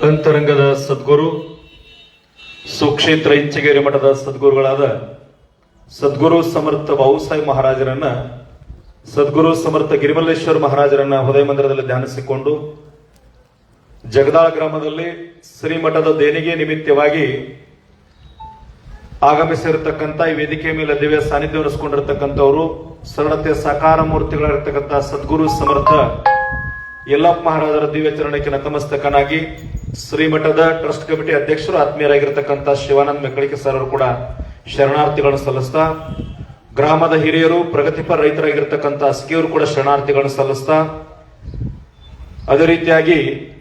ಅಂತರಂಗದ ಸದ್ಗುರು ಸುಕ್ಷೇತ್ರ ಇಂಚಗೇರಿ ಮಠದ ಸದ್ಗುರುಗಳಾದ ಸದ್ಗುರು ಸಮರ್ಥ ಬಾಬುಸಾಹೇಬ್ ಮಹಾರಾಜರನ್ನ ಸದ್ಗುರು ಸಮರ್ಥ ಗಿರಿಮಲ್ಲೇಶ್ವರ ಮಹಾರಾಜರನ್ನ ಹೃದಯ ಮಂದಿರದಲ್ಲಿ ಧ್ಯಾನಿಸಿಕೊಂಡು ಜಗದಾಳ ಗ್ರಾಮದಲ್ಲಿ ಶ್ರೀಮಠದ ದೇಣಿಗೆ ನಿಮಿತ್ತವಾಗಿ ಆಗಮಿಸಿರತಕ್ಕಂಥ ಈ ವೇದಿಕೆ ಮೇಲೆ ದಿವ್ಯ ಸಾನ್ನಿಧ್ಯ ವಹಿಸಿಕೊಂಡಿರತಕ್ಕಂಥವರು ಸರಳತೆ ಸಾಕಾರ ಮೂರ್ತಿಗಳಿರತಕ್ಕಂಥ ಸದ್ಗುರು ಸಮರ್ಥ ಯಲ್ಲಪ್ಪ ಮಹಾರಾಜರ ದಿವ್ಯ ಚರಣಕ್ಕೆ ನತಮಸ್ತಕನಾಗಿ ಶ್ರೀಮಠದ ಟ್ರಸ್ಟ್ ಕಮಿಟಿ ಅಧ್ಯಕ್ಷರು ಆತ್ಮೀಯರಾಗಿರ್ತಕ್ಕಂಥ ಶಿವಾನಂದ ಮೆಕ್ಕಳಿಕೆ ಸರ್ ಅವರು ಕೂಡ ಶರಣಾರ್ಥಿಗಳನ್ನು ಸಲ್ಲಿಸ್ತಾ, ಗ್ರಾಮದ ಹಿರಿಯರು ಪ್ರಗತಿಪರ ರೈತರಾಗಿರ್ತಕ್ಕಂಥ ಅಸ್ಕಿಯವರು ಕೂಡ ಶರಣಾರ್ಥಿಗಳನ್ನು ಸಲ್ಲಿಸ್ತಾ, ಅದೇ ರೀತಿಯಾಗಿ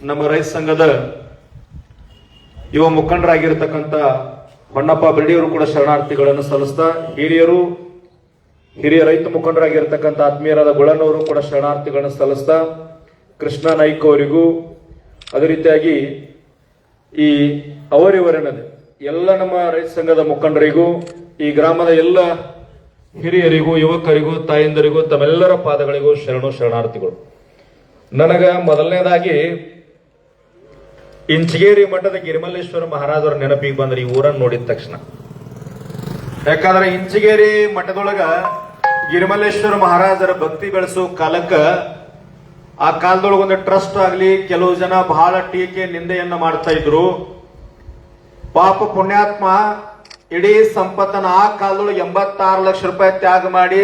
ನಮ್ಮ ರೈತ ಸಂಘದ ಯುವ ಮುಖಂಡರಾಗಿರ್ತಕ್ಕಂಥ ಹೊನ್ನಪ್ಪ ಬಿರ್ಡಿಯವರು ಕೂಡ ಶರಣಾರ್ಥಿಗಳನ್ನು ಸಲ್ಲಿಸ್ತಾ, ಹಿರಿಯ ರೈತ ಮುಖಂಡರಾಗಿರ್ತಕ್ಕಂಥ ಆತ್ಮೀಯರಾದ ಗುಳನವರು ಕೂಡ ಶರಣಾರ್ಥಿಗಳನ್ನು ಸಲ್ಲಿಸ್ತಾ, ಕೃಷ್ಣ ನಾಯ್ಕ ಅವರಿಗೂ ಅದೇ ರೀತಿಯಾಗಿ ಈ ಅವರಿವರನದೆ ಎಲ್ಲ ನಮ್ಮ ರೈತ ಸಂಘದ ಮುಖಂಡರಿಗೂ ಈ ಗ್ರಾಮದ ಎಲ್ಲ ಹಿರಿಯರಿಗೂ ಯುವಕರಿಗೂ ತಾಯಂದರಿಗೂ ತಮ್ಮೆಲ್ಲರ ಪಾದಗಳಿಗೂ ಶರಣಾರ್ಥಿಗಳು. ನನಗ ಮೊದಲನೇದಾಗಿ ಇಂಚಗೇರಿ ಮಠದ ಗಿರಿಮಲ್ಲೇಶ್ವರ ಮಹಾರಾಜರ ನೆನಪಿಗೆ ಬಂದ್ರೆ ಈ ಊರನ್ನು ನೋಡಿದ ತಕ್ಷಣ, ಯಾಕಂದ್ರೆ ಇಂಚಗೇರಿ ಮಠದೊಳಗ ಗಿರಿಮಲ್ಲೇಶ್ವರ ಮಹಾರಾಜರ ಭಕ್ತಿ ಬೆಳೆಸೋ ಕಾಲಕ್ಕ ಆ ಕಾಲದೊಳಗೆ ಒಂದು ಟ್ರಸ್ಟ್ ಆಗ್ಲಿ ಕೆಲವು ಜನ ಬಹಳ ಟೀಕೆ ನಿಂದೆಯನ್ನ ಮಾಡ್ತಾ ಇದ್ರು. ಪಾಪ ಪುಣ್ಯಾತ್ಮ ಇಡೀ ಸಂಪತ್ತನ ಆ ಕಾಲದೊಳಗೆ 86 ಲಕ್ಷ ರೂಪಾಯಿ ತ್ಯಾಗ ಮಾಡಿ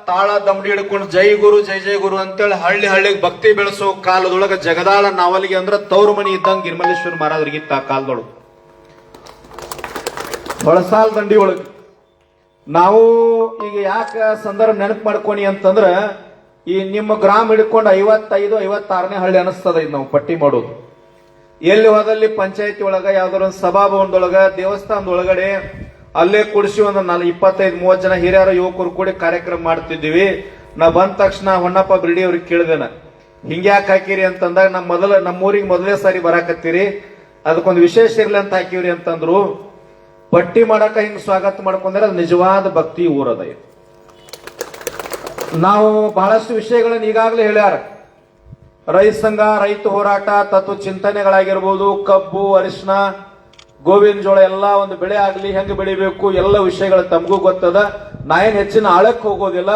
ತಾಳ ದಮಡಿ ಹಿಡ್ಕೊಂಡು ಜೈ ಗುರು ಅಂತೇಳಿ ಹಳ್ಳಿಗೆ ಭಕ್ತಿ ಬೆಳೆಸೋ ಕಾಲದೊಳಗ ಜಗದಾಳ ನಾವಲಿಗೆ ಅಂದ್ರ ತವ್ರ ಮನಿ ಇದ್ದಂಗ ಗಿರಿಮಲ್ಲೇಶ್ವರ ಮಹಾರಾಜರಿಗಿತ್ತ ಆ ಕಾಲದೊಳಗೆ ಹೊಳಸಾಲ್ ದಂಡಿ ಒಳಗೆ. ನಾವು ಈಗ ಯಾಕ ಸಂದರ್ಭ ನೆನಪು ಮಾಡ್ಕೊನಿ ಅಂತಂದ್ರ ಈ ನಿಮ್ಮ ಗ್ರಾಮ ಹಿಡ್ಕೊಂಡು 55-56ನೇ ಹಳ್ಳಿ ಅನಿಸ್ತದ ಇದು ನಾವು ಪಟ್ಟಿ ಮಾಡೋದು. ಎಲ್ಲಿ ಹೋದಲ್ಲಿ ಪಂಚಾಯತಿ ಒಳಗ ಯಾವ್ದಾರ ಒಂದು ಸಭಾಭವನದೊಳಗ ದೇವಸ್ಥಾನದೊಳಗಡೆ ಅಲ್ಲೇ ಕುಡಿಸಿ ಒಂದು 25-30 ಜನ ಹಿರಿಯರ ಯುವಕರು ಕೂಡಿ ಕಾರ್ಯಕ್ರಮ ಮಾಡ್ತಿದ್ದೀವಿ. ನಾ ಬಂದ ತಕ್ಷಣ ಹೊನ್ನಪ್ಪ ಬಿರ್ಡಿ ಅವ್ರಿಗೆ ಕೇಳಿದೆನ, ಹಿಂಗ್ಯಾಕೆ ಹಾಕಿರಿ ಅಂತಂದಾಗ ನಮ್ಮೂರಿಗೆ ಮೊದಲೇ ಸಾರಿ ಬರಾಕತ್ತೀರಿ, ಅದಕ್ಕೊಂದು ವಿಶೇಷ ಇರ್ಲಿ ಅಂತ ಹಾಕಿವ್ರಿ ಅಂತಂದ್ರು. ಪಟ್ಟಿ ಮಾಡಕ ಹಿಂಗ್ ಸ್ವಾಗತ ಮಾಡ್ಕೊಂಡ್ರೆ ಅದು ನಿಜವಾದ ಭಕ್ತಿ ಊರದ. ನಾವು ಬಹಳಷ್ಟು ವಿಷಯಗಳನ್ನ ಈಗಾಗಲೇ ಹೇಳ್ಯಾರ. ರೈತ ಸಂಘ, ರೈತ ಹೋರಾಟ, ತತ್ವ ಚಿಂತನೆಗಳಾಗಿರ್ಬೋದು, ಕಬ್ಬು, ಅರಿಶಿನ, ಗೋವಿನ ಜೋಳ ಎಲ್ಲ ಒಂದು ಬೆಳೆ ಆಗ್ಲಿ ಹೆಂಗ್ ಬೆಳಿಬೇಕು ಎಲ್ಲ ವಿಷಯಗಳು ತಮಗೂ ಗೊತ್ತದ. ನಾ ಏನ್ ಹೆಚ್ಚಿನ ಆಳಕ್ಕೆ ಹೋಗೋದಿಲ್ಲ.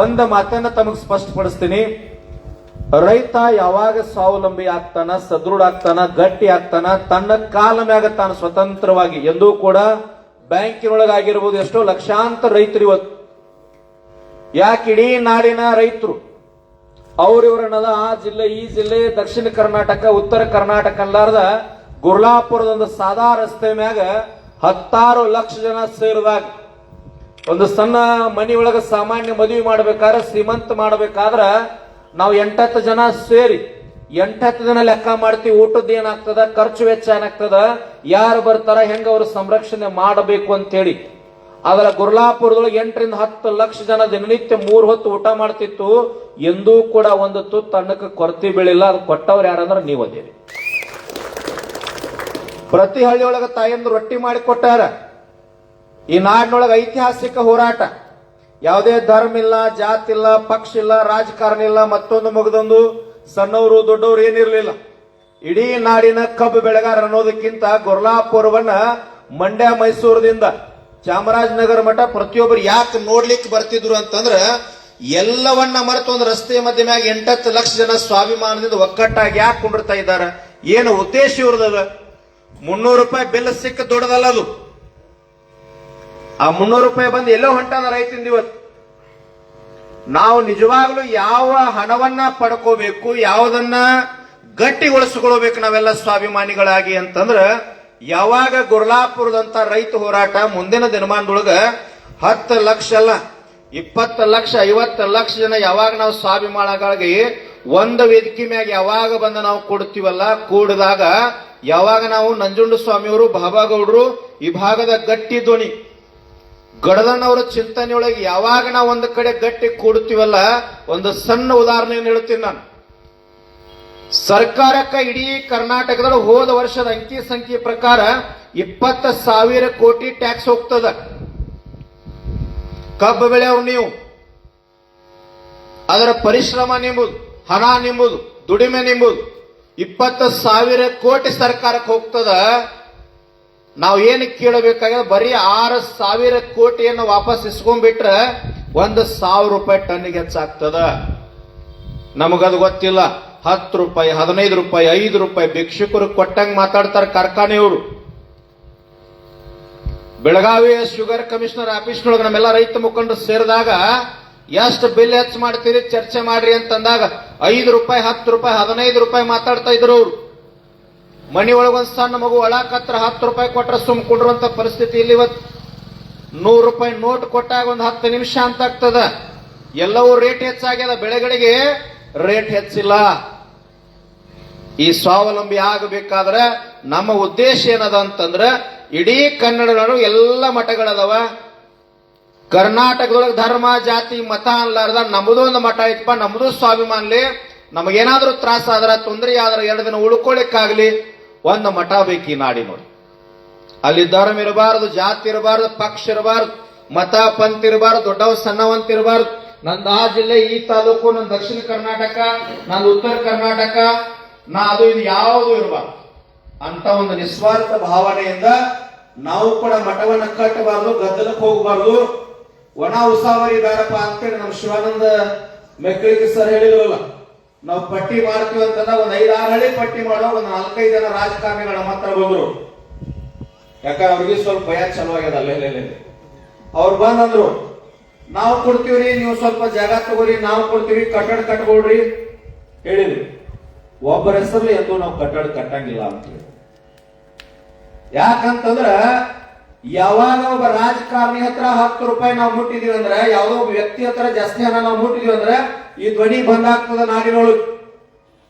ಒಂದ ಮಾತನ್ನ ತಮಗ್ ಸ್ಪಷ್ಟಪಡಿಸ್ತೀನಿ. ರೈತ ಯಾವಾಗ ಸ್ವಾವಲಂಬಿ ಆಗ್ತಾನ, ಸದೃಢ ಆಗ್ತಾನ, ಗಟ್ಟಿ ಆಗ್ತಾನ, ತನ್ನ ಕಾಲ ಮ್ಯಾಗ ತಾನು ಸ್ವತಂತ್ರವಾಗಿ ಎಂದೂ ಕೂಡ ಬ್ಯಾಂಕಿನೊಳಗಾಗಿರ್ಬೋದು ಎಷ್ಟೋ ಲಕ್ಷಾಂತರ ರೈತರು ಇವತ್ತು ಯಾಕೆ ಇಡೀ ನಾಡಿನ ರೈತರು ಅವ್ರಿವ್ರನ್ನದ ಆ ಜಿಲ್ಲೆ ಈ ಜಿಲ್ಲೆ ದಕ್ಷಿಣ ಕರ್ನಾಟಕ ಉತ್ತರ ಕರ್ನಾಟಕ ಅಲ್ಲಾರ್ದ ಗುರ್ಲಾಪುರದ ಒಂದು ಸಾದಾ ರಸ್ತೆ ಮ್ಯಾಗ 10 ಲಕ್ಷ ಜನ ಸೇರಿದಾಗ ಒಂದು ಸಣ್ಣ ಮನಿ ಒಳಗ ಸಾಮಾನ್ಯ ಮದುವೆ ಮಾಡ್ಬೇಕಾದ್ರೆ ಶ್ರೀಮಂತ ಮಾಡ್ಬೇಕಾದ್ರ ನಾವು 8-10 ಜನ ಸೇರಿ 8-10 ದಿನ ಲೆಕ್ಕ ಮಾಡ್ತೀವಿ. ಊಟದ ಏನಾಗ್ತದ, ಖರ್ಚು ವೆಚ್ಚ ಏನಾಗ್ತದ, ಯಾರು ಬರ್ತಾರ, ಹೆಂಗ ಅವ್ರ ಸಂರಕ್ಷಣೆ ಮಾಡಬೇಕು ಅಂತ ಹೇಳಿ. ಅದರ ಗುರ್ಲಾಪುರದೊಳಗೆ 8-10 ಲಕ್ಷ ಜನ ದಿನನಿತ್ಯ 3 ಹೊತ್ತು ಊಟ ಮಾಡ್ತಿತ್ತು. ಎಂದೂ ಕೂಡ ಒಂದು ತುತ್ತು ಅನ್ನಕ್ಕೆ ಕೊರತೆ ಬೀಳಿಲ್ಲ. ಅದು ಕೊಟ್ಟವ್ರು ಯಾರಂದ್ರೆ ನೀವು ಅದೇರಿ. ಪ್ರತಿ ಹಳ್ಳಿಯೊಳಗ ತಾಯಂದ್ರು ರೊಟ್ಟಿ ಮಾಡಿ ಕೊಟ್ಟಾರ. ಈ ನಾಡಿನೊಳಗೆ ಐತಿಹಾಸಿಕ ಹೋರಾಟ, ಯಾವುದೇ ಧರ್ಮ ಇಲ್ಲ, ಜಾತಿ ಇಲ್ಲ, ಪಕ್ಷ ಇಲ್ಲ, ರಾಜಕಾರಣ ಇಲ್ಲ, ಮತ್ತೊಂದು ಮುಗದೊಂದು ಸಣ್ಣವರು ದೊಡ್ಡವರು ಏನಿರ್ಲಿಲ್ಲ. ಇಡೀ ನಾಡಿನ ಕಬ್ಬು ಬೆಳೆಗಾರ ಅನ್ನೋದಕ್ಕಿಂತ ಗುರ್ಲಾಪುರವನ್ನ ಮಂಡ್ಯ ಮೈಸೂರದಿಂದ ಚಾಮರಾಜನಗರ ಮಠ ಪ್ರತಿಯೊಬ್ಬರು ಯಾಕೆ ನೋಡ್ಲಿಕ್ಕೆ ಬರ್ತಿದ್ರು ಅಂತಂದ್ರ ಎಲ್ಲವನ್ನ ಮರೆತು ಒಂದು ರಸ್ತೆಯ ಮಧ್ಯ ಮ್ಯಾಗ 8-10 ಲಕ್ಷ ಜನ ಸ್ವಾಭಿಮಾನದಿಂದ ಒಕ್ಕಟ್ಟಾಗಿ ಯಾಕೆ ಕುಂಡಿರ್ತಾ ಇದ್ದಾರೆ, ಏನು ಉದ್ದೇಶ ಇವ್ರದದ? 300 ರೂಪಾಯಿ ಬಿಲ್ ಸಿಕ್ಕ ದೊಡ್ಡದಲ್ಲ ಅದು. ಆ 300 ರೂಪಾಯಿ ಬಂದು ಎಲ್ಲೋ ಹೊಂಟಾದ ರೈತಂದ ಇವತ್ತು. ನಾವು ನಿಜವಾಗ್ಲೂ ಯಾವ ಹಣವನ್ನ ಪಡ್ಕೋಬೇಕು, ಯಾವುದನ್ನ ಗಟ್ಟಿಗೊಳಿಸಿಕೊಳ್ಬೇಕು ನಾವೆಲ್ಲ ಸ್ವಾಭಿಮಾನಿಗಳಾಗಿ ಅಂತಂದ್ರ ಯಾವಾಗ ಗುರ್ಲಾಪುರದಂತ ರೈತ ಹೋರಾಟ ಮುಂದಿನ ದಿನಮಾನದೊಳಗ 10 ಲಕ್ಷ ಅಲ್ಲ 20 ಲಕ್ಷ 50 ಲಕ್ಷ ಜನ ಯಾವಾಗ ನಾವು ಸ್ವಾಭಿಮಾನಿಗಳಾಗಿ ಒಂದು ವೇದಿಕೆ ಮ್ಯಾಗ ಯಾವಾಗ ಬಂದ ನಾವು ಕೊಡ್ತೀವಲ್ಲ, ಕೂಡಿದಾಗ ಯಾವಾಗ ನಾವು ನಂಜುಂಡ ಸ್ವಾಮಿಯವರು, ಬಾಬಾಗೌಡರು, ಈ ಭಾಗದ ಗಟ್ಟಿ ಧ್ವನಿ ಗಡದಣ್ಣವರ ಚಿಂತನೆಯೊಳಗೆ ಯಾವಾಗ ನಾವು ಒಂದು ಕಡೆ ಗಟ್ಟಿ ಕೂಡುತ್ತೀವಲ್ಲ, ಒಂದು ಸಣ್ಣ ಉದಾಹರಣೆಯನ್ನು ಹೇಳ್ತೀನಿ ನಾನು. ಸರ್ಕಾರಕ್ಕೆ ಇಡೀ ಕರ್ನಾಟಕದಲ್ಲಿ ಹೋದ ವರ್ಷದ ಅಂಕಿ ಸಂಖ್ಯೆ ಪ್ರಕಾರ 20,000 ಕೋಟಿ ಟ್ಯಾಕ್ಸ್ ಹೋಗ್ತದ. ಕಬ್ಬು ಬೆಳೆಯವ್ರು ನೀವು, ಅದರ ಪರಿಶ್ರಮ ನಿಂಬುದು, ಹಣ ನಿಂಬುದು, ದುಡಿಮೆ ನಿಂಬುದು 20,000 ಕೋಟಿ ಸರ್ಕಾರಕ್ಕೆ ಹೋಗ್ತದ. ನಾವು ಏನಕ್ಕೆ ಕೇಳಬೇಕಾಗ್ಯದ, ಬರೀ 6,000 ಕೋಟಿಯನ್ನು ವಾಪಸ್ ಇಸ್ಕೊಂಡ್ಬಿಟ್ರೆ 1,000 ರೂಪಾಯಿ ಟನ್ನಿಗೆ ಹೆಚ್ಚಾಗ್ತದ. ನಮಗದು ಗೊತ್ತಿಲ್ಲ. 10 ರೂಪಾಯಿ, 15 ರೂಪಾಯಿ, 5 ರೂಪಾಯಿ ಭಿಕ್ಷುಕರು ಕೊಟ್ಟಂಗೆ ಮಾತಾಡ್ತಾರೆ ಕಾರ್ಖಾನೆಯವರು. ಬೆಳಗಾವಿಯ ಶುಗರ್ ಕಮಿಷನರ್ ಆಫೀಸ್ನೊಳಗೆ ನಮ್ಮೆಲ್ಲ ರೈತ ಮುಖಂಡರು ಸೇರಿದಾಗ ಎಷ್ಟು ಬಿಲ್ ಹೆಚ್ಚು ಮಾಡ್ತೀರಿ ಚರ್ಚೆ ಮಾಡ್ರಿ ಅಂತಂದಾಗ 5 ರೂಪಾಯಿ, 10 ರೂಪಾಯಿ, 15 ರೂಪಾಯಿ ಮಾತಾಡ್ತಾ ಇದ್ರು ಅವರು. ಮನಿ ಒಳಗೊಂದು ಸಣ್ಣ ಮಗು ಒಳಕತ್ರ 10 ರೂಪಾಯಿ ಕೊಟ್ರೆ ಸುಮ್ಕೊಂಡ್ರುವಂತ ಪರಿಸ್ಥಿತಿ ಇಲ್ಲಿ ಇವತ್ತು. 100 ರೂಪಾಯಿ ನೋಟ್ ಕೊಟ್ಟಾಗ ಒಂದು 10 ನಿಮಿಷ ಅಂತ ಆಗ್ತದ. ಎಲ್ಲವೂ ರೇಟ್ ಹೆಚ್ಚಾಗ್ಯದ, ಬೆಳೆಗಳಿಗೆ ರೇಟ್ ಹೆಚ್ಚಿಲ್ಲ. ಈ ಸ್ವಾವಲಂಬಿ ಆಗಬೇಕಾದ್ರೆ ನಮ್ಮ ಉದ್ದೇಶ ಏನದ ಅಂತಂದ್ರೆ, ಇಡೀ ಕನ್ನಡ ನಾಡು ಎಲ್ಲ ಮಠಗಳದವ. ಕರ್ನಾಟಕದೊಳಗೆ ಧರ್ಮ ಜಾತಿ ಮತ ಅನ್ಲಾರ್ದ ನಮ್ಮದು ಒಂದು ಮಠ ಐತಪ್ಪ, ನಮ್ಮದು ಸ್ವಾಭಿಮಾನ್ಲಿ. ನಮಗೇನಾದ್ರೂ ತ್ರಾಸ ಆದ್ರ ತೊಂದರೆ ಆದ್ರೆ 2 ದಿನ ಉಳ್ಕೊಳ್ಳಿಕ್ಕಾಗ್ಲಿ ಒಂದು ಮಠ ಬೇಕು ಈ ನಾಡಿ ನೋಡಿ. ಅಲ್ಲಿ ಧರ್ಮ ಇರಬಾರದು, ಜಾತಿ ಇರಬಾರದು, ಪಕ್ಷ ಇರಬಾರದು, ಮತ ಪಂಥ ಇರಬಾರದು, ದೊಡ್ಡವ ಸಣ್ಣವಂತ ಇರಬಾರದು. ನಂದು ಆ ಜಿಲ್ಲೆ, ಈ ತಾಲೂಕು, ನನ್ನ ದಕ್ಷಿಣ ಕರ್ನಾಟಕ, ನಂದು ಉತ್ತರ ಕರ್ನಾಟಕ, ನಾ ಅದು ಇದು ಯಾವುದು ಇರಬಾರ್ದು ಅಂತ ಒಂದು ನಿಸ್ವಾರ್ಥ ಭಾವನೆಯಿಂದ ನಾವು ಕೂಡ ಮಠವನ್ನ ಕಟ್ಟಬಾರ್ದು, ಗದ್ದಲಕ್ಕೆ ಹೋಗಬಾರ್ದು. ಒಣ ಉಸಾವರಿ ಬೇಡಪ್ಪ ಅಂತೇಳಿ ನಮ್ಮ ಶಿವಾನಂದ ಮೆಕ್ಕಳಿಗೆ ಸರ್ ಹೇಳಿದ್ರಲ್ಲ, ನಾವು ಪಟ್ಟಿ ಮಾಡ್ತೀವಿ ಅಂತಂದ ಒಂದ್ 5-6 ಹಳ್ಳಿ ಪಟ್ಟಿ ಮಾಡೋ ಒಂದು 4-5 ಜನ ರಾಜಕಾರಣಿಗಳ ನಮ್ಮ ಹತ್ರ ಬಂದ್ರು. ಯಾಕಂದ್ರೆ ಅವ್ರಿಗೆ ಸ್ವಲ್ಪ ಭಯ ಚಲೋ ಆಗ್ಯದ. ಅಲ್ಲೇ ಅವ್ರು ಬಂದಂದ್ರು, ನಾವು ಕೊಡ್ತೀವ್ರಿ, ನೀವು ಸ್ವಲ್ಪ ಜಾಗ ತಗೋರಿ, ನಾವು ಕೊಡ್ತೀವಿ, ಕಟ್ಟಡ ಕಟ್ಕೊಳ್ರಿ ಹೇಳಿದ್ವಿ. ಒಬ್ಬರ ಹೆಸರಲ್ಲಿ ಎಂದು ನಾವು ಕಟ್ಟಡ ಕಟ್ಟಂಗಿಲ್ಲ ಅಂತ ಹೇಳಿ. ಯಾಕಂತಂದ್ರ ಯಾವಾಗ ಒಬ್ಬ ರಾಜಕಾರಣಿ ಹತ್ರ 10 ರೂಪಾಯಿ ನಾವು ಮುಟ್ಟಿದೀವಿ ಅಂದ್ರೆ, ಯಾವ್ದೋ ಒಬ್ಬ ವ್ಯಕ್ತಿ ಹತ್ರ ಜಾಸ್ತಿ ಹಣ ನಾವು ಮುಟ್ಟಿದೀವಿ ಅಂದ್ರೆ ಈ ಧ್ವನಿ ಬಂದಾಗ್ತದ ನಾಡಿನೊಳಗೆ.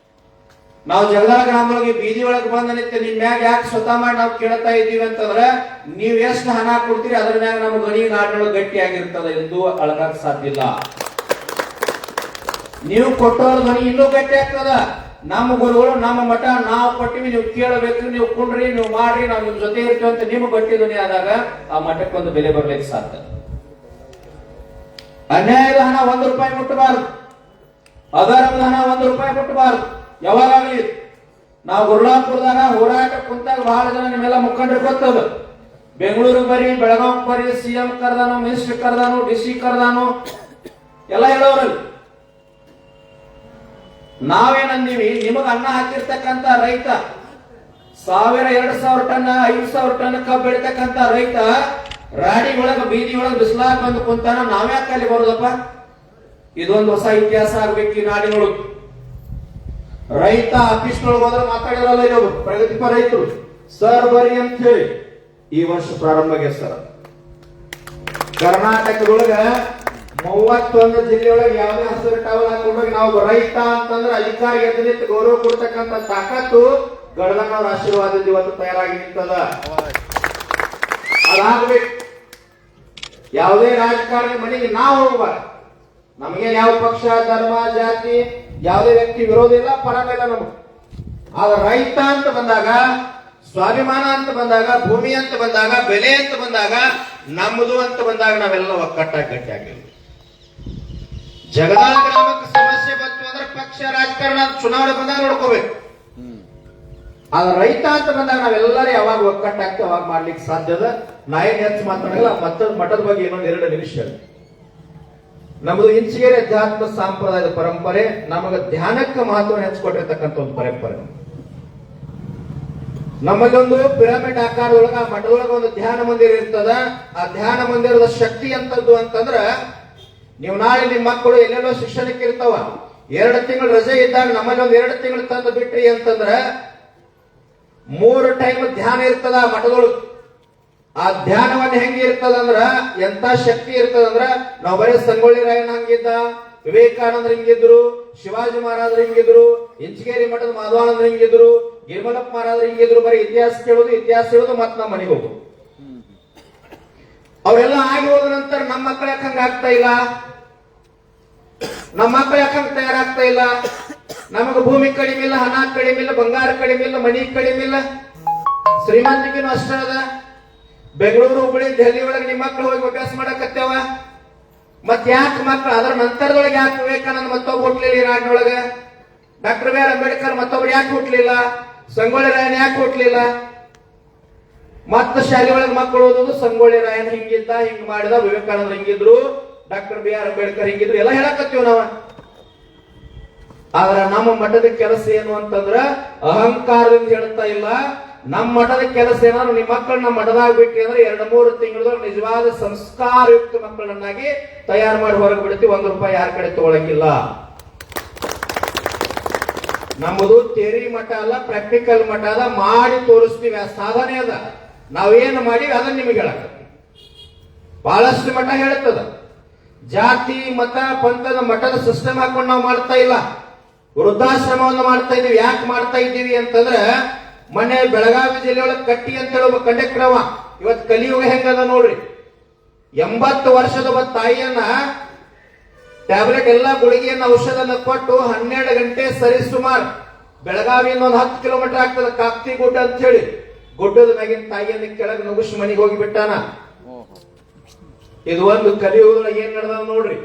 ನಾವು ಜಗದಾಳ ಗ್ರಾಮದೊಳಗೆ ಬೀದಿ ಒಳಗೆ ಬಂದ ನಿಂತೆ ನಿಮ್ ಮ್ಯಾಗ ಯಾಕೆ ಸ್ವತಃ ಮಾಡಿ ನಾವು ಕೇಳ್ತಾ ಇದ್ದೀವಿ ಅಂತಂದ್ರೆ, ನೀವ್ ಎಷ್ಟು ಹಣ ಕೊಡ್ತೀರಿ ಅದ್ರ ಮ್ಯಾಗ ನಮ್ಮ ಧ್ವನಿ ನಾಡಿನೊಳಗೆ ಗಟ್ಟಿಯಾಗಿರ್ತದೆ ಎಂದು ಅಳಗಕ್ ಸಾಧ್ಯ ಇಲ್ಲ. ನೀವು ಕೊಟ್ಟವ್ರ ಧ್ವನಿ ಇನ್ನೂ ಗಟ್ಟಿ ಆಗ್ತದ. ನಮ್ಮ ಗುರುಗಳು, ನಮ್ಮ ಮಠ ನಾವು ಕೊಟ್ಟಿವಿ, ನೀವು ಕೇಳಬೇಕು, ನೀವು ಕುಂಡ್ರಿ, ನೀವು ಮಾಡ್ರಿ, ನಾವು ನಿಮ್ ಜೊತೆ ಇರ್ತೀವಿ ಅಂತ ನಿಮ್ಗೆ ಗಟ್ಟಿ ಧ್ವನಿ ಆದಾಗ ಆ ಮಠಕ್ಕೊಂದು ಬೆಲೆ ಬರ್ಲಿಕ್ಕೆ ಸಾಧ್ಯ. ಅನ್ಯಾಯದ ಹಣ 1 ರೂಪಾಯಿ ಮುಟ್ಟಬಾರದು, ಅಧರ್ಮದ ಹಣ 1 ರೂಪಾಯಿ ಮುಟ್ಟಬಾರದು. ಯಾವಾಗಲಿ ನಾವು ಗುರುಳಾಪುರದಾಗ ಹೋರಾಟ ಕುಂತಾಗ ಬಹಳ ಜನ ನಿಮ್ಮೆಲ್ಲ ಮುಖಂಡರು ಗೊತ್ತದ. ಬೆಂಗಳೂರು ಬರಿ, ಬೆಳಗಾವ್ ಬರಿ, ಸಿಎಂ ಕರ್ದಾನು, ಮಿನಿಸ್ಟರ್ ಕರ್ದಾನು, ಡಿಸಿ ಕರ್ದಾನು ಎಲ್ಲ ಹೇಳೋರಲ್ಲಿ. ನಾವೇನಂದೀವಿ, ನಿಮಗ ಅನ್ನ ಹಾಕಿರ್ತಕ್ಕಂತ ರೈತ 1000-2000 ಟನ್ 5,000 ಟನ್ ಕಬ್ಬು ಬೆಳಿತಕ್ಕಂತ ರೈತ ರಾಡಿ ಒಳಗ ಬೀದಿ ಒಳಗ ಬಿಸಿಲಾಗ ಬಂದು ಕುಂತಾನ, ನಾವ್ಯಾಕೆ ಅಲ್ಲಿ ಬರೋದಪ್ಪ? ಇದೊಂದು ಹೊಸ ಇತಿಹಾಸ ಆಗ್ಬೇಕು ಈ ನಾಡಿನೊಳಗೆ. ರೈತ ಆಫೀಸ್ನೊಳಗೆ ಹೋದ್ರೆ ಮಾತಾಡಿರಲ್ಲ, ಇದು ಪ್ರಗತಿಪರ ರೈತರು ಸರ್ ಬರಿ ಅಂತ ಹೇಳಿ ಈ ವರ್ಷ ಪ್ರಾರಂಭ ಆಗ್ಯ ಸರ್. ಕರ್ನಾಟಕದೊಳಗ 31 ಜಿಲ್ಲೆಯೊಳಗೆ ಯಾವುದೇ ಹಸಿರು ಟವಲ್ ಹಾಕೊಂಡೋಗಿ ನಾವು ರೈತ ಅಂತಂದ್ರೆ ಅಧಿಕಾರಿ ಎದ್ದು ನಿಂತು ಗೌರವ ಕೊಡ್ತಕ್ಕಂಥ ತಾಕತ್ತು ಗಡದಣ್ಣವ್ರ ಆಶೀರ್ವಾದದಿಂದ ಇವತ್ತು ತಯಾರಾಗಿ ನಿಂತದ. ಅದಾಗ್ಬೇಕು. ಯಾವುದೇ ರಾಜಕಾರಣಿ ಮನೆಗೆ ನಾವು ಹೋಗ್ಬಾರ್ದು. ನಮಗೇನು ಯಾವ ಪಕ್ಷ, ಧರ್ಮ, ಜಾತಿ, ಯಾವುದೇ ವ್ಯಕ್ತಿ ವಿರೋಧ ಇಲ್ಲ, ಪರವಾಗಿಲ್ಲ ನಮಗೆ. ಆಗ ರೈತ ಅಂತ ಬಂದಾಗ, ಸ್ವಾಭಿಮಾನ ಅಂತ ಬಂದಾಗ, ಭೂಮಿ ಅಂತ ಬಂದಾಗ, ಬೆಲೆ ಅಂತ ಬಂದಾಗ, ನಮ್ಮದು ಅಂತ ಬಂದಾಗ ನಾವೆಲ್ಲ ಒಕ್ಕಟ್ಟಾಗಿ ಗಟ್ಟಿಯಾಗಿಲ್ಲ. ಜಗದಾಳ ಗ್ರಾಮಕ್ಕೆ ಸಮಸ್ಯೆ ಬಂತು ಅಂದ್ರೆ ಪಕ್ಷ, ರಾಜಕಾರಣ, ಚುನಾವಣೆ ಬಂದಾಗ ನೋಡ್ಕೋಬೇಕು. ಆಗ ರೈತ ಅಂತ ಬಂದಾಗ ನಾವೆಲ್ಲರೂ ಯಾವಾಗ ಒಕ್ಕಟ್ಟಾಗ್ತೇವೆ ಅವಾಗ ಮಾಡ್ಲಿಕ್ಕೆ ಸಾಧ್ಯದ. ನಾ ಏನ್ ಹೆಚ್ಚು ಮಾತಾಡಲ್ಲ. ಮಠದ ಬಗ್ಗೆ ಇನ್ನೊಂದು 2 ನಿಮಿಷ. ನಮ್ಮದು ಇಂಚಿಗೆರೆ ಅಧ್ಯಾತ್ಮ ಸಂಪ್ರದಾಯದ ಪರಂಪರೆ. ನಮಗೆ ಧ್ಯಾನಕ್ಕೆ ಮಹತ್ವ ಹೆಚ್ಚಿಕೊಟ್ಟಿರ್ತಕ್ಕಂಥ ಒಂದು ಪರಂಪರೆ. ನಮ್ಮಲ್ಲಿ ಒಂದು ಪಿರಮಿಡ್ ಆಕಾರದೊಳಗ ಮಠದೊಳಗ ಒಂದು ಧ್ಯಾನ ಮಂದಿರ ಇರ್ತದ. ಆ ಧ್ಯಾನ ಮಂದಿರದ ಶಕ್ತಿ ಅಂತದ್ದು ಅಂತಂದ್ರ, ನೀವು ನಾಳೆ ನಿಮ್ಮ ಮಕ್ಕಳು ಎಲ್ಲೆಲ್ಲೋ ಶಿಕ್ಷಣಕ್ಕೆ ಇರ್ತಾವ, 2 ತಿಂಗಳು ರಜೆ ಇದ್ದಾಗ ನಮ್ಮಲ್ಲಿ ಒಂದು 2 ತಿಂಗಳು ತಂದು ಬಿಟ್ರಿ ಅಂತಂದ್ರ 3 ಟೈಮ್ ಧ್ಯಾನ ಇರ್ತದ ಮಠದೊಳಗೆ. ಆ ಧ್ಯಾನವನ್ನ ಹೆಂಗೆ ಇರ್ತದಂದ್ರ, ಎಂತ ಶಕ್ತಿ ಇರ್ತದಂದ್ರ, ನಾವು ಬರೀ ಸಂಗೊಳ್ಳಿ ರಾಯಣ್ಣ ಹಂಗಿದ್ದ, ವಿವೇಕಾನಂದ್ರ ಹಿಂಗಿದ್ರು, ಶಿವಾಜಿ ಮಹಾರಾಜರು ಹಿಂಗಿದ್ರು, ಇಂಚಗೇರಿ ಮಠದ ಮಾಧವಾನಂದ್ರ ಹಿಂಗಿದ್ರು, ಗಿರಿಮಲಪ್ಪ ಮಹಾರಾಜರು ಹಿಂಗಿದ್ರು. ಬರೀ ಇತಿಹಾಸ ಹೇಳೋದು ಮತ್ ನಮ್ಮ ಮನೆಗೆ ಹೋಗುದು. ಅವರೆಲ್ಲ ಆಗಿ ಹೋದ ನಂತರ ನಮ್ಮ ಮಕ್ಕಳು ಯಾಕೆ ಹಂಗ ಆಗ್ತಾ ಇಲ್ಲ? ನಮ್ಮ ಮಕ್ಕಳು ಯಾಕೆ ಹಂಗ ತಯಾರಾಗ್ತಾ ಇಲ್ಲ? ನಮಗೆ ಭೂಮಿ ಕಡಿಮೆ ಇಲ್ಲ, ಹಣ ಕಡಿಮೆ ಇಲ್ಲ, ಬಂಗಾರ ಕಡಿಮೆ ಇಲ್ಲ, ಮನಿ ಕಡಿಮೆ ಇಲ್ಲ, ಶ್ರೀಮಂತಿಕೆನೂ ಅಷ್ಟೇ ಅದ. ಬೆಂಗಳೂರು, ಹುಬ್ಬಳ್ಳಿ, ದೆಹಲಿ ಒಳಗೆ ನಿಮ್ಮ ಮಕ್ಕಳು ಹೋಗಿ ಅಭ್ಯಾಸ ಮಾಡಕತ್ತೇವ. ಮತ್ ಯಾಕೆ ಮಕ್ಕಳು ಅದರ ನಂತರದೊಳಗೆ ಯಾಕೆ ವಿವೇಕಾನಂದ ಮತ್ತೊಬ್ಬ ಹುಟ್ಲಿಲ್ಲ ಈ ನಾಡಿನೊಳಗ? ಡಾಕ್ಟರ್ ಬಿ ಆರ್ ಅಂಬೇಡ್ಕರ್ ಮತ್ತೊಬ್ರು ಯಾಕೆ ಹುಟ್ಲಿಲ್ಲ? ಸಂಗೊಳ್ಳಿ ರಾಯನ್ ಯಾಕೆ ಹುಟ್ಲಿಲ್ಲ? ಮತ್ತ ಶಾಲೆ ಒಳಗೆ ಮಕ್ಕಳು ಓದೋದು ಸಂಗೊಳ್ಳಿ ರಾಯನ್ ಹಿಂಗಿದ್ದ, ಹಿಂಗ್ ಮಾಡಿದ, ವಿವೇಕಾನಂದ ಹಿಂಗಿದ್ರು, ಡಾಕ್ಟರ್ ಬಿ ಆರ್ ಅಂಬೇಡ್ಕರ್ ಹಿಂಗಿದ್ರು ಎಲ್ಲ ಹೇಳಕತ್ತೀವಿ ನಾವ. ಆದ್ರ ನಮ್ಮ ಮಠದ ಕೆಲಸ ಏನು ಅಂತಂದ್ರ ಅಹಂಕಾರದಿಂದ ಹೇಳ್ತಾ ಇಲ್ಲ. ನಮ್ಮ ಮಠದ ಕೆಲಸ ಏನಾದ್ರು ನಿಮ್ಮ ಮಕ್ಕಳನ್ನ ಮಠದಾಗ ಬಿಟ್ಟಿ ಅಂದ್ರೆ 2-3 ತಿಂಗಳೊಳಗೆ ನಿಜವಾದ ಸಂಸ್ಕಾರಯುಕ್ತ ಮಕ್ಕಳನ್ನಾಗಿ ತಯಾರು ಮಾಡಿ ಹೊರಗೆ ಬಿಡ್ತೀವಿ. 1 ರೂಪಾಯಿ ಯಾರ ಕಡೆ ತಗೊಳಕಿಲ್ಲ. ನಮ್ಮದು ಥಿಯರಿ ಮಠ ಅಲ್ಲ, ಪ್ರಾಕ್ಟಿಕಲ್ ಮಠ ಅದ. ಮಾಡಿ ತೋರಿಸ್ತೀವಿ, ಆ ಸಾಧನೆ ಅದ. ನಾವೇನು ಮಾಡಿವಿ ಅದನ್ನ ನಿಮಗೆ ಹೇಳಕತ್ತೀವಿ. ಬಹಳಷ್ಟು ಮಠ ಹೇಳುತ್ತದ. ಜಾತಿ ಮತ ಪಂಥದ ಮಠದ ಸಿಸ್ಟಮ್ ಹಾಕೊಂಡು ನಾವು ಮಾಡ್ತಾ ಇಲ್ಲ. ವೃದ್ಧಾಶ್ರಮವನ್ನು ಮಾಡ್ತಾ ಇದೀವಿ. ಯಾಕೆ ಮಾಡ್ತಾ ಇದ್ದೀವಿ ಅಂತಂದ್ರೆ, ಮೊನ್ನೆ ಬೆಳಗಾವಿ ಜಿಲ್ಲೆಯೊಳಗೆ ಕಟ್ಟಿ ಅಂತ ಹೇಳುವ ಕಂಡಕ್ಟರ್ ಅವ ಇವತ್ತು ಕಲಿಯುಗ ಹೆಂಗದ ನೋಡ್ರಿ. 80 ವರ್ಷದ ಒಬ್ಬ ತಾಯಿಯನ್ನ ಟ್ಯಾಬ್ಲೆಟ್ ಎಲ್ಲ ಗುಳಿಗೆಯನ್ನ ಔಷಧನ ಕೊಟ್ಟು 12 ಗಂಟೆ ಸರಿ ಸುಮಾರು ಬೆಳಗಾವಿಯಿಂದ 10 ಕಿಲೋಮೀಟರ್ ಆಗ್ತದೆ ಕಾಕ್ತಿ ಗುಡ್ಡ ಅಂತ ಹೇಳಿ, ಗುಡ್ಡದ ಮ್ಯಾಗಿನ ತಾಯಿಯನ್ನ ಕೆಳಗೆ ನುಗ್ಗಿಸಿ ಮನೆಗೆ ಹೋಗಿ ಬಿಟ್ಟಾನ. ಇದು ಒಂದು ಕಲಿಯುಗದೊಳಗೆ ಏನ್ ನಡೆದ ನೋಡ್ರಿ.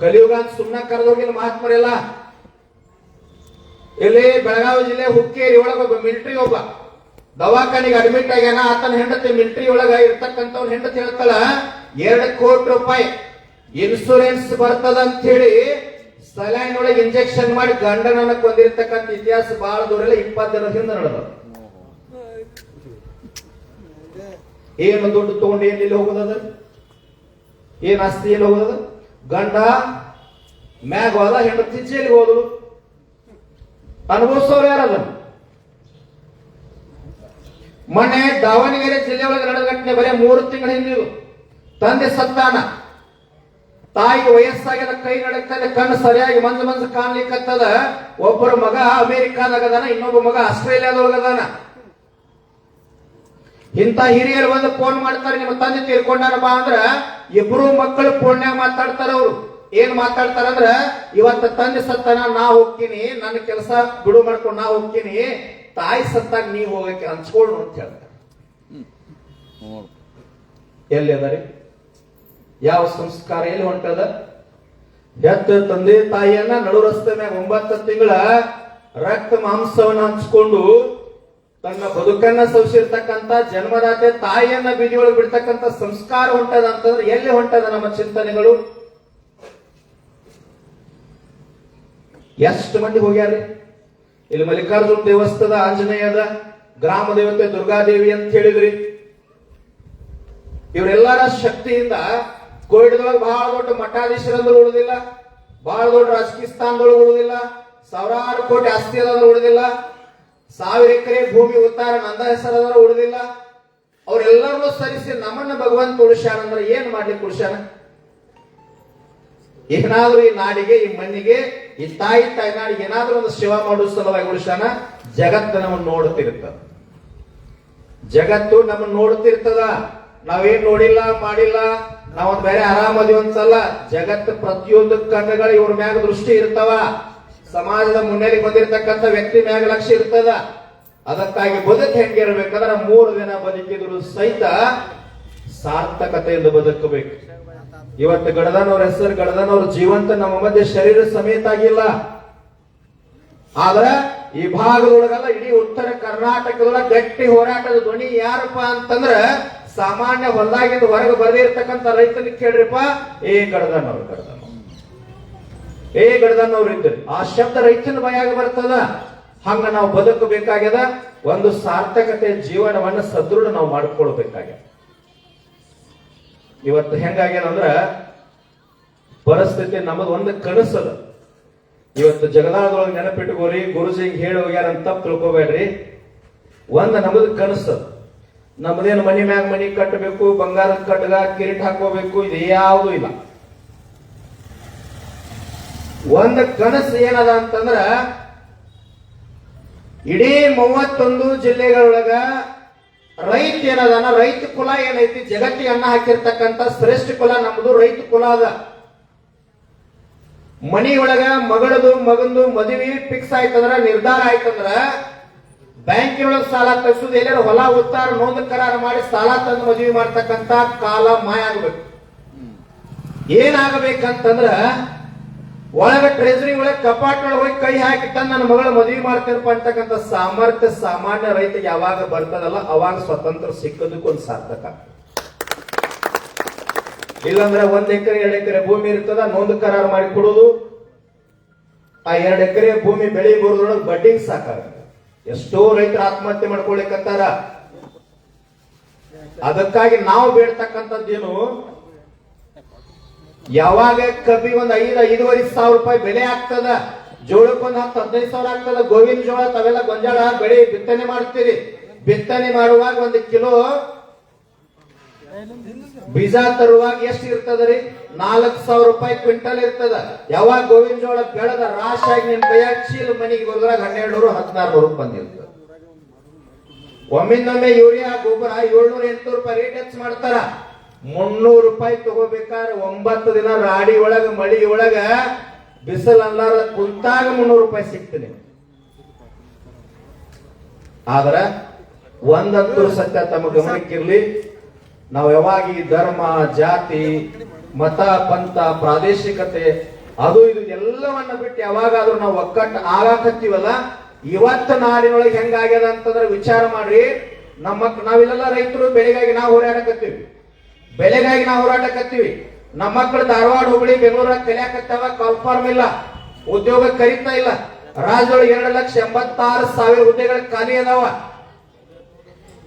ಕಲಿಯುಗ ಅಂತ ಸುಮ್ಮನೆ ಕರೆದೋಗಿಲ್ಲ ಮಹಾತ್ಮರೆಲ್ಲ. ಇಲ್ಲಿ ಬೆಳಗಾವಿ ಜಿಲ್ಲೆ ಹುಕ್ಕೇರಿ ಒಳಗ ಒಬ್ಬ ಮಿಲಿಟರಿ ಒಬ್ಬ ದವಾಖಾನಿಗೆ ಅಡ್ಮಿಟ್ ಆಗ್ಯಾನ. ಆತನ ಹೆಂಡತಿ ಮಿಲಿಟರಿ ಒಳಗ ಇರ್ತಕ್ಕಂಥವ್ನ ಹೆಂಡತಿ ಹೇಳ್ತಾಳ, 2 ಕೋಟಿ ರೂಪಾಯಿ ಇನ್ಸೂರೆನ್ಸ್ ಬರ್ತದ ಅಂತ ಹೇಳಿ ಸಲೈನ್ ಒಳಗೆ ಇಂಜೆಕ್ಷನ್ ಮಾಡಿ ಗಂಡನನ್ನ ಕೊಂದಿರ್ತಕ್ಕಂಥ ಇತಿಹಾಸ ಬಹಳ ದೂರ ಇಲ್ಲ, 20 ದಿನದ ಹಿಂದೆ ನಡೆದ. ಏನು ದುಡ್ಡು ತಗೊಂಡು ಏನಿಲ್ಲಿ ಹೋಗೋದದ? ಏನ್ ಆಸ್ತಿ ಎಲ್ಲಿ ಹೋಗೋದದ? ಗಂಡ ಮ್ಯಾಗ ಹೋದ, ಹೆಂಡತಿ ಜೈಲಿಗೆ ಹೋದಳು. ಅನುಭವಿಸೋರು ಯಾರದ? ಮೊನ್ನೆ ದಾವಣಗೆರೆ ಜಿಲ್ಲೆ ಒಳಗೆ ನಡೆದ ಘಟನೆ ಬರೀ 3 ತಿಂಗಳ ಹಿಂದಿದು. ತಂದೆ ಸತ್ತಾನ, ತಾಯಿಗೆ ವಯಸ್ಸಾಗ್ಯದ, ಕೈ ನಡಕ್ತದೆ, ಕಣ್ಣು ಸರಿಯಾಗಿ ಮಂಜು ಕಾಣ್ಲಿಕ್ಕತ್ತದ. ಒಬ್ಬರ ಮಗ ಅಮೆರಿಕಾದಾಗದಾನ, ಇನ್ನೊಬ್ಬ ಮಗ ಆಸ್ಟ್ರೇಲಿಯಾದೊಳಗದಾನ. ಇಂಥ ಹಿರಿಯರು ಬಂದು ಫೋನ್ ಮಾಡ್ತಾರೆ, ನಿಮ್ಮ ತಂದೆ ತೀರ್ಕೊಂಡಾರ ಬಾ ಅಂದ್ರ ಇಬ್ರು ಮಕ್ಕಳು ಫೋನ್ಯಾಗ ಮಾತಾಡ್ತಾರ. ಅವ್ರು ಏನ್ ಮಾತಾಡ್ತಾರಂದ್ರ, ಇವತ್ತ ತಂದೆ ಸತ್ತಾನ, ನಾ ಹೋಗ್ತೀನಿ, ನನ್ನ ಕೆಲಸ ಬಿಡು ಮಾಡ್ಕೊಂಡು ನಾ ಹೋಗ್ತೀನಿ, ತಾಯಿ ಸತ್ತಾಗ ನೀ ಹೋಗಕ್ಕೆ ಹಂಚ್ಕೊಳ್ಳು ಅಂತ ಹೇಳ್ತಾರೆ. ಎಲ್ಲಿ ಅದರಿ? ಯಾವ ಸಂಸ್ಕಾರ ಎಲ್ಲಿ ಹೊಂಟದ? ಹೆತ್ತ ತಂದೆ ತಾಯಿಯನ್ನ ನಡು ರಸ್ತೆ ಮ್ಯಾಗ 9 ತಿಂಗಳ ರಕ್ತ ಮಾಂಸವನ್ನ ಹಂಚ್ಕೊಂಡು ತನ್ನ ಬದುಕನ್ನ ಸವಿಸಿರ್ತಕ್ಕಂಥ ಜನ್ಮದಾತೆ ತಾಯಿಯನ್ನ ಬೀದಿಯೊಳಗೆ ಬಿಡ್ತಕ್ಕಂಥ ಸಂಸ್ಕಾರ ಹೊಂಟದ ಅಂತಂದ್ರೆ ಎಲ್ಲಿ ಹೊಂಟದ ನಮ್ಮ ಚಿಂತನೆಗಳು? ಎಷ್ಟು ಮಂದಿ ಹೋಗ್ಯಾರಿ? ಇಲ್ಲಿ ಮಲ್ಲಿಕಾರ್ಜುನ ದೇವಸ್ಥಾನದ ಆಂಜನೇಯದ, ಗ್ರಾಮ ದೇವತೆ ದುರ್ಗಾದೇವಿ ಅಂತ ಹೇಳಿದ್ರಿ. ಇವರೆಲ್ಲರ ಶಕ್ತಿಯಿಂದ ಕೋವಿಡ್ದೊಳಗೆ ಬಹಳ ದೊಡ್ಡ ಮಠಾಧೀಶರಂದ್ರೆ ಉಳಿದಿಲ್ಲ, ಬಹಳ ದೊಡ್ಡ ರಾಜಕೀಯ ಸ್ಥಾನದೊಳಗೆ ಉಳಿದಿಲ್ಲ, ಸಾವಿರಾರು ಕೋಟಿ ಆಸ್ತಿ ಅದಾದ್ರೆ ಉಳಿದಿಲ್ಲ, 1000 ಎಕರೆ ಭೂಮಿ ಉತ್ತಾರ ನಂದ ಹೆಸರಾದ್ರ ಉಳಿದಿಲ್ಲ. ಅವರೆಲ್ಲರನ್ನೂ ಸರಿಸಿ ನಮ್ಮನ್ನ ಭಗವಂತ ಉಳಿಸ್ಯಾನಂದ್ರೆ ಏನ್ ಮಾಡ್ಲಿಕ್ಕೆ ಉಳಿಸ್ಯಾನ? ಏನಾದ್ರೂ ಈ ನಾಡಿಗೆ, ಈ ಮಣ್ಣಿಗೆ, ಈ ತಾಯಿ ನಾಡಿಗೆ ಏನಾದ್ರೂ ಒಂದು ಸೇವಾ ಮಾಡುವ ಸಲುವಾಗಿ ಉಳಿಸ್ಯಾನ. ಜಗತ್ತು ನಮ್ಮನ್ನು ನೋಡುತ್ತಿರ್ತದ, ಜಗತ್ತು ನಮ್ಮನ್ನು ನೋಡುತ್ತಿರ್ತದ. ನಾವೇನ್ ನೋಡಿಲ್ಲ ಮಾಡಿಲ್ಲ, ನಾವೊಂದ್ ಬೇರೆ ಆರಾಮದಿವಿ ಅನ್ಸಲ್ಲ. ಜಗತ್ತು ಪ್ರತಿಯೊಂದು ಕಣ್ಣುಗಳು ಇವ್ರ ಮ್ಯಾಗ ದೃಷ್ಟಿ ಇರ್ತಾವ. ಸಮಾಜದ ಮುನ್ನೆಲೆಗೆ ಬಂದಿರತಕ್ಕಂಥ ವ್ಯಕ್ತಿ ಮ್ಯಾಗ ಲಕ್ಷ್ಯ ಇರ್ತದ. ಅದಕ್ಕಾಗಿ ಬದುಕು ಹೆಂಗಿರ್ಬೇಕಂದ್ರೆ 3 ದಿನ ಬದುಕಿದ್ರು ಸಹಿತ ಸಾರ್ಥಕತೆಯಿಂದ ಬದುಕಬೇಕು. ಇವತ್ತು ಗಡದನವ್ರ ಹೆಸರು, ಗಡದನವ್ರ ಜೀವಂತ ನಮ್ಮ ಮಧ್ಯೆ ಶರೀರ ಸಮೇತ ಆಗಿಲ್ಲ. ಆದ್ರ ಈ ಭಾಗದೊಳಗಲ್ಲ, ಇಡೀ ಉತ್ತರ ಕರ್ನಾಟಕದೊಳಗೆ ಗಟ್ಟಿ ಹೋರಾಟದ ಧ್ವನಿ ಯಾರಪ್ಪ ಅಂತಂದ್ರ ಸಾಮಾನ್ಯ ಹೊಲದಾಗಿಂದ ಹೊರಗೆ ಬರೆದಿರ್ತಕ್ಕಂಥ ರೈತನಿಗೆ ಕೇಳ್ರಿಪ್ಪ, ಏ ಗಡದನವ್ರು ಇದ್ರಿ. ಆ ಶಬ್ದ ರೈತನ ಬಾಯಾಗ ಬರ್ತದ. ಹಂಗ ನಾವು ಬದುಕಬೇಕಾಗ್ಯದ. ಒಂದು ಸಾರ್ಥಕತೆ ಜೀವನವನ್ನ ಸದೃಢ ನಾವು ಮಾಡ್ಕೊಳ್ಬೇಕಾಗ್ಯದ. ಇವತ್ತು ಹೆಂಗಾಗ್ಯದಂದ್ರ ಪರಿಸ್ಥಿತಿ ನಮ್ಮದು ಒಂದು ಕನಸದ. ಇವತ್ತು ಜಗದಾಳದೊಳಗೆ ನೆನಪಿಟ್ಟುಕೋರಿ, ಗುರುಜಿ ಹೇಳಿ ಹೋಗ್ಯಾರ ಅಂತ ತಪ್ಪು ತಿಳ್ಕೊಬೇಡ್ರಿ. ನಮ್ಮದು ಕನಸದ. ನಮ್ದೇನು ಮನಿ ಮ್ಯಾಗ ಮನಿ ಕಟ್ಟಬೇಕು, ಬಂಗಾರದ ಕಟ್ಟಗ ಕಿರೀಟ್ ಹಾಕೋಬೇಕು, ಇದು ಯಾವುದು ಇಲ್ಲ. ಒಂದು ಕನಸು ಏನದ ಅಂತಂದ್ರ, ಇಡೀ 31 ಜಿಲ್ಲೆಗಳೊಳಗ ರೈತ ಏನದಾನ, ರೈತ ಕುಲ ಏನೈತಿ, ಜಗತ್ತಿಗೆ ಅನ್ನ ಹಾಕಿರ್ತಕ್ಕಂಥ ಶ್ರೇಷ್ಠ ಕುಲ ನಮ್ದು ರೈತ ಕುಲ ಅದ. ಮನಿಯೊಳಗ ಮಗಳದು ಮಗಂದು ಮದುವೆ ಫಿಕ್ಸ್ ಆಯ್ತಂದ್ರ, ನಿರ್ಧಾರ ಆಯ್ತಂದ್ರ ಬ್ಯಾಂಕಿನೊಳಗೆ ಸಾಲ ತರಿಸುದು, ಎಲ್ಲರೂ ಹೊಲ ಉತ್ತಾರ ನೋಂದ ಕರಾರ ಮಾಡಿ ಸಾಲ ತಂದು ಮದುವೆ ಮಾಡ್ತಕ್ಕಂಥ ಕಾಲ ಮಾಯ ಆಗ್ಬೇಕು. ಏನಾಗಬೇಕಂತಂದ್ರ ಒಳಗ ಟ್ರೆಜರಿ ಒಳಗ ಕಪಾಟ್ ಒಳಗೆ ಹೋಗಿ ಕೈ ಹಾಕಿ ತಂದು ನನ್ನ ಮಗಳ ಮದುವೆ ಮಾಡ್ತೀನಪ್ಪ ಅಂತಕ್ಕಂಥ ಸಾಮರ್ಥ್ಯ ಸಾಮಾನ್ಯ ರೈತಗೆ ಯಾವಾಗ ಬರ್ತದಲ್ಲ ಅವಾಗ ಸ್ವತಂತ್ರ ಸಿಕ್ಕದಕ್ಕೊಂದು ಸಾರ್ಥಕ. ಇಲ್ಲಾಂದ್ರೆ 1 ಎಕರೆ 2 ಎಕರೆ ಭೂಮಿ ಇರ್ತದ, ನೋಂದು ಕರಾರು ಮಾಡಿ ಕೊಡುದು, ಆ 2 ಎಕರೆ ಭೂಮಿ ಬೆಳೆ ಬರೋದ್ರೊಳಗೆ ಬಡ್ಡಿಗೆ ಸಾಕಾಗುತ್ತೆ. ಎಷ್ಟೋ ರೈತರು ಆತ್ಮಹತ್ಯೆ ಮಾಡ್ಕೊಳ್ಲಿಕ್ಕಂತಾರ. ಅದಕ್ಕಾಗಿ ನಾವು ಬೇಡ್ತಕ್ಕಂಥದ್ದೇನು, ಯಾವಾಗ ಕಬ್ಬಿ ಒಂದ್ 5-5.5 ಸಾವಿರ ರೂಪಾಯಿ ಬೆಲೆ ಆಗ್ತದ, ಜೋಳಕ್ಕೊಂದು 10-15 ಸಾವಿರ ಆಗ್ತದ, ಗೋವಿನ ಜೋಳ ತಾವೆಲ್ಲ ಗೊಂಜಾಳ ಬೆಳೆ ಬಿತ್ತನೆ ಮಾಡ್ತೀರಿ. ಬಿತ್ತನೆ ಮಾಡುವಾಗ 1 ಕಿಲೋ ಬೀಜ ತರುವಾಗ ಎಷ್ಟು ಇರ್ತದ್ರಿ? 4,000 ರೂಪಾಯಿ ಕ್ವಿಂಟಲ್ ಇರ್ತದ. ಯಾವಾಗ ಗೋವಿನ ಜೋಳ ಬೆಳೆದ ರಾಶಿಯಾಗಿ ನಿಮ್ ಕೈಯಾಗ ಚೀಲ ಮನೆಗೆ ಬರೋದ್ರಾಗ 1,200-1,600 ಬಂದಿರ್ತದ. ಒಮ್ಮಿಂದೊಮ್ಮೆ ಯೂರಿಯಾ ಗೊಬ್ಬರ 700-800 ರೂಪಾಯಿ ರೇಟ್ ಹೆಚ್ಚು ಮಾಡ್ತಾರ. 300 ರೂಪಾಯಿ ತಗೋಬೇಕಾದ್ರೆ 9 ದಿನ ರಾಡಿ ಒಳಗ ಮಳಿ ಒಳಗ ಬಿಸಿಲು ಅಲ್ಲಾರ ಕುಂತಾಗ 300 ರೂಪಾಯಿ ಸಿಗ್ತದೆ. ಆದ್ರ ಒಂದಂತೂ ಸತ್ಯ ತಮ್ಮ ಗಮನಕ್ಕಿರ್ಲಿ, ನಾವು ಯಾವಾಗ ಈ ಧರ್ಮ, ಜಾತಿ, ಮತ, ಪಂಥ, ಪ್ರಾದೇಶಿಕತೆ ಅದು ಇದು ಎಲ್ಲವನ್ನ ಬಿಟ್ಟು ಯಾವಾಗಾದ್ರೂ ನಾವು ಒಕ್ಕಟ್ಟು ಆಗಾಕತ್ತೀವಲ್ಲ, ಇವತ್ತು ನಾಡಿನೊಳಗೆ ಹೆಂಗಾಗ್ಯದ ಅಂತಂದ್ರೆ ವಿಚಾರ ಮಾಡ್ರಿ. ನಾವಿಲ್ಲೆಲ್ಲ ರೈತರು ಬೆಳೆಗಾಗಿ ನಾವು ಹೋರಾಡಕತ್ತೀವಿ, ಬೆಳೆಗಾಗಿ ನಾವು ಹೋರಾಟಕತ್ತೀವಿ. ನಮ್ಮ ಮಕ್ಕಳು ಧಾರವಾಡ, ಹುಬ್ಬಳ್ಳಿ, ಬೆಂಗಳೂರಾಗ ಕಲಿಯಾಕತ್ತಾವ, ಕಾಲ್ಫಾರ್ಮ್ ಇಲ್ಲ, ಉದ್ಯೋಗ ಕರೀತಾ ಇಲ್ಲ. ರಾಜ್ಯದೊಳಗೆ 2,86,000 ಹುದ್ದೆಗಳ ಖಾಲಿ ಅದಾವ.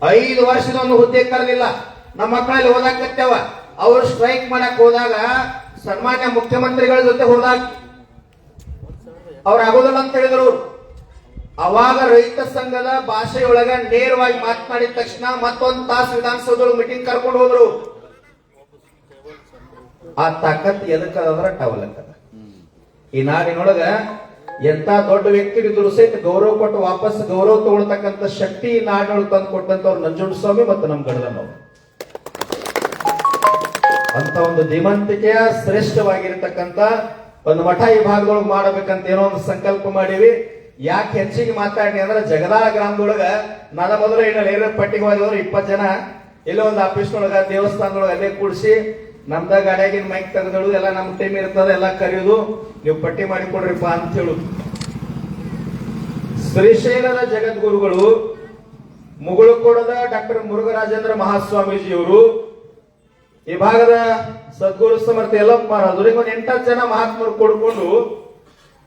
5 ವರ್ಷದ ಒಂದು ಹುದ್ದೆ ಕರೆದಿಲ್ಲ. ನಮ್ಮ ಮಕ್ಕಳಲ್ಲಿ ಓದಾಕತ್ತೇವ. ಅವರು ಸ್ಟ್ರೈಕ್ ಮಾಡಕ್ ಹೋದಾಗ ಸನ್ಮಾನ್ಯ ಮುಖ್ಯಮಂತ್ರಿಗಳ ಜೊತೆ ಹೋದಾಗ ಅವ್ರು ಆಗೋದಿಲ್ಲ ಅಂತ ಹೇಳಿದ್ರು. ಅವಾಗ ರೈತ ಸಂಘದ ಭಾಷೆಯೊಳಗ ನೇರವಾಗಿ ಮಾತನಾಡಿದ ತಕ್ಷಣ ಮತ್ತೊಂದು ತಾಸು ವಿಧಾನಸೌಧದೊಳಗೆ ಮೀಟಿಂಗ್ ಕರ್ಕೊಂಡು ಹೋದ್ರು. ಆ ತಾಕತ್ ಎದಕ್ಕದಂದ್ರ ಟವಲಕ್ಕದ. ಈ ನಾಡಿನೊಳಗ ಎಂತ ದೊಡ್ಡ ವ್ಯಕ್ತಿ ಇದ್ರು ಸಹಿತ ಗೌರವ ಕೊಟ್ಟು ವಾಪಸ್ ಗೌರವ ತಗೊಳ್ತಕ್ಕಂಥ ಶಕ್ತಿ ಈ ನಾಡಿನೊಳಗೆ ತಂದು ಕೊಟ್ಟಂತವ್ರು ನಂಜುಂಡಸ್ವಾಮಿ ಮತ್ತು ನಮ್ ಗಡದನವ್ರು. ಅಂತ ಒಂದು ಧೀಮಂತಿಕೆಯ ಶ್ರೇಷ್ಠವಾಗಿರ್ತಕ್ಕಂಥ ಒಂದು ಮಠ ಈ ಭಾಗದೊಳಗೆ ಮಾಡಬೇಕಂತ ಏನೋ ಒಂದು ಸಂಕಲ್ಪ ಮಾಡಿವಿ. ಯಾಕೆ ಹೆಚ್ಚಿಗೆ ಮಾತಾಡಿ ಅಂದ್ರೆ ಜಗದಾಳ ಗ್ರಾಮದೊಳಗ ನನ್ನ ಮೊದಲು ಏನ ಪಟ್ಟಿಗೆ ಹೋದವರು 20 ಜನ ಇಲ್ಲಿ ಒಂದು ಆಫೀಸ್ನೊಳಗ ದೇವಸ್ಥಾನದೊಳಗ ಅಲ್ಲೇ ಕೂಡಿಸಿ ನಮ್ದ ಗಾಡಿಯಾಗಿನ ಮೈಕ್ ತೆಗೆದಳು, ಎಲ್ಲ ನಮ್ ಟೈಮ್ ಇರ್ತದ, ಎಲ್ಲ ಕರೆಯುದು, ನೀವು ಪಟ್ಟಿ ಮಾಡಿಕೊಡ್ರಿಪ್ಪ ಅಂತ ಹೇಳುದು. ಶ್ರೀಶೈಲದ ಜಗದ್ಗುರುಗಳು ಮುಗುಳುಕೋಡದ ಡಾಕ್ಟರ್ ಮುರುಘರಾಜೇಂದ್ರ ಮಹಾಸ್ವಾಮೀಜಿಯವರು, ಈ ಭಾಗದ ಸದ್ಗುರು ಸಮರ್ಥ ಯಲ್ಲಪ್ಪ ಮಹಾರಾಜರಿಗೆ ಒಂದು 8 ಜನ ಮಹಾತ್ಮರು ಕೊಡ್ಕೊಂಡು,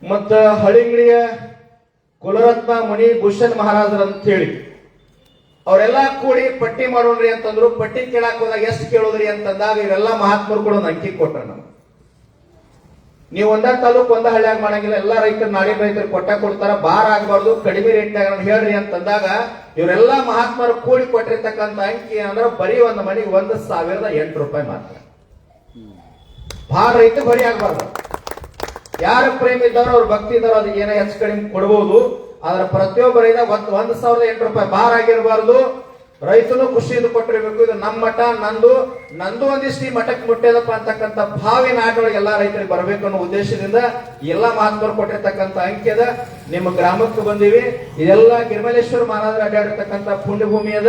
ಮತ್ತ ಹಳಿಂಗ್ಳಿಯ ಕುಲರತ್ನ ಮುನಿ ಭೂಷಣ್ ಮಹಾರಾಜರ ಅಂತ ಹೇಳಿ ಅವರೆಲ್ಲಾ ಕೂಡಿ ಪಟ್ಟಿ ಮಾಡೋಣ್ರಿ ಅಂತಂದ್ರು. ಪಟ್ಟಿ ಕೇಳಾಕ್ ಹೋದಾಗ ಎಷ್ಟು ಕೇಳೋದ್ರಿ ಅಂತಂದಾಗ ಇವರೆಲ್ಲ ಮಹಾತ್ಮರು ಕೂಡ ಒಂದು ಅಂಕಿ ಕೊಟ್ರ. ನಮ್ಗೆ ನೀವು ಒಂದ ತಾಲೂಕು ಒಂದ ಹಳ್ಳಿಯಾಗ ಮಾಡಂಗಿಲ್ಲ, ಎಲ್ಲಾ ರೈತರು ನಾಡಿನ ರೈತರು ಕೊಡ್ತಾರ, ಬಾರ್ ಆಗಬಾರ್ದು, ಕಡಿಮೆ ರೇಟ್ನಾಗ ಹೇಳ್ರಿ ಅಂತಂದಾಗ ಇವರೆಲ್ಲಾ ಮಹಾತ್ಮರು ಕೂಡಿ ಕೊಟ್ಟಿರ್ತಕ್ಕಂಥ ಅಂಕಿ ಅಂದ್ರೆ ಬರೀ ಒಂದು ಮನೆಗೆ 1,008 ರೂಪಾಯಿ ಮಾತ್ರ. ಬಾರ್ ರೈತ ಬರೀ ಆಗ್ಬಾರ್ದು. ಯಾರ ಪ್ರೇಮ ಇದ್ದಾರೋ ಅವ್ರ ಭಕ್ತಿ ಇದ್ದಾರೋ ಅದಕ್ಕೆ ಏನೋ ಹೆಚ್ಚು ಕಡಿಮೆ ಕೊಡಬಹುದು. ಆದ್ರೆ ಪ್ರತಿಯೊಬ್ಬರಿಂದ 1,008 ರೂಪಾಯಿ ಬಾರ್ ಆಗಿರಬಾರ್ದು. ರೈತನು ಖುಷಿಯಿಂದ ಕೊಟ್ಟಿರ್ಬೇಕು. ಇದು ನಮ್ಮ ಮಠ, ನಂದು ಒಂದಿಷ್ಟು ಈ ಮಠಕ್ಕೆ ಮುಟ್ಟೇದಪ್ಪ ಅಂತಕ್ಕಂಥ ಭಾವಿ ನಾಡಿನೊಳಗೆ ಎಲ್ಲಾ ರೈತರಿಗೆ ಬರಬೇಕು ಅನ್ನೋ ಉದ್ದೇಶದಿಂದ ಎಲ್ಲಾ ಮಹಾತ್ಮರು ಕೊಟ್ಟಿರ್ತಕ್ಕಂಥ ಅಂಕಿ ಅದ. ನಿಮ್ಮ ಗ್ರಾಮಕ್ಕೆ ಬಂದಿವಿ. ಇದೆಲ್ಲ ಗಿರಿಮಲೇಶ್ವರ ಮಹಾರಾಜರು ಅಡ್ಡಾಡಿರ್ತಕ್ಕಂಥ ಪುಣ್ಯಭೂಮಿ ಅದ.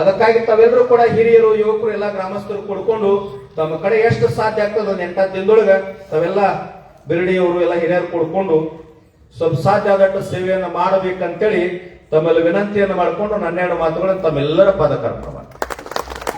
ಅದಕ್ಕಾಗಿ ತಾವೆಲ್ಲರೂ ಕೂಡ ಹಿರಿಯರು, ಯುವಕರು, ಎಲ್ಲಾ ಗ್ರಾಮಸ್ಥರು ಕೊಡ್ಕೊಂಡು ತಮ್ಮ ಕಡೆ ಎಷ್ಟು ಸಾಧ್ಯ ಆಗ್ತದೆ ಒಂದು 8 ದಿನದೊಳಗ ತಾವೆಲ್ಲ ಬಿರಡಿಯವರು ಎಲ್ಲ ಹಿರಿಯರು ಕೊಡ್ಕೊಂಡು ಸ್ವಲ್ಪ ಸಾಧ್ಯ ಆದಷ್ಟು ಸೇವೆಯನ್ನು ಮಾಡಬೇಕಂತೇಳಿ ತಮ್ಮಲ್ಲಿ ವಿನಂತಿಯನ್ನು ಮಾಡಿಕೊಂಡು 12 ಮಾತುಗಳನ್ನು ತಮ್ಮೆಲ್ಲರ ಪದ ಕರ್ಕೊಂಡು